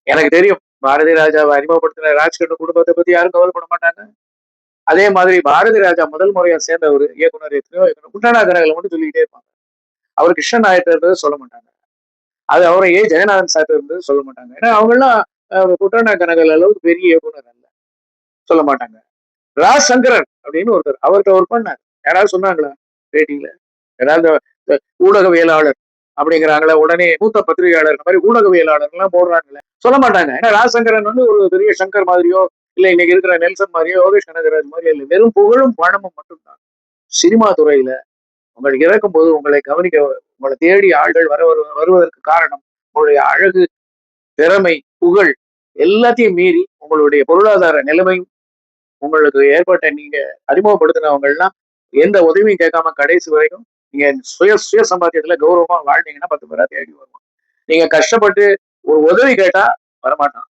எனக்கு தெரியும். பாரதி ராஜாவை அறிமுகப்படுத்தின ராஜ்கண்ணு குடும்பத்தை பத்தி யாரும் கவலைப்பட மாட்டாங்க. அதே மாதிரி பாரதி ராஜா முதல் முறையா சேர்ந்தவரு இயக்குனர் எத்தனையோ இயக்குனர் குண்டனா கனகல மட்டும் சொல்லிக்கிட்டே இருப்பாங்க. அவர் கிருஷ்ணன் நாயர்ட்ட இருந்தது சொல்ல மாட்டாங்க. அது அவரை ஜெகநாதன் சார்ட்ட இருந்தது சொல்ல மாட்டாங்க. ஏன்னா அவங்கெல்லாம் குண்டனா கனகல் அளவுக்கு பெரிய இயக்குனர் அல்ல. சொல்ல மாட்டாங்க. ராஜ் சங்கரன் அப்படின்னு ஒருத்தர் அவர்கிட்ட ஒர்க் பண்ணார். யாராவது சொன்னாங்களா பேட்டியில? ஏதாவது ஊடகவியலாளர் அப்படிங்கிறாங்களே உடனே மூத்த பத்திரிகையாளர் இந்த மாதிரி ஊடகவியலாளர் எல்லாம் போடுறாங்கல்ல சொல்ல மாட்டாங்க. ஏன்னா ராஜசங்கரன் வந்து ஒரு பெரிய சங்கர் மாதிரியோ இல்ல இன்னைக்கு இருக்கிற நெல்சன் மாதிரியோ யோகேஷ் கனகராஜ் மாதிரியோ இல்லை, வெறும் புகழும் பணமும் மட்டும்தான். சினிமா துறையில உங்களுக்கு இறக்கும் போது உங்களை கவனிக்க உங்களை தேடி ஆள்கள் வருவதற்கு காரணம் உங்களுடைய அழகு, திறமை, புகழ் எல்லாத்தையும் மீறி உங்களுடைய பொருளாதார நிலைமையும் உங்களுக்கு ஏற்பட்ட நீங்க அறிமுகப்படுத்தினவங்க எல்லாம் எந்த உதவியும் கேட்காம கடைசி வரைக்கும் நீங்க சுய சுய சம்பாத்தியத்துல கௌரவமா வாழ்ந்தீங்கன்னா 10 பேரா தேடி வருவோம். நீங்க கஷ்டப்பட்டு ஒரு உதவி கேட்டா வரமாட்டான்.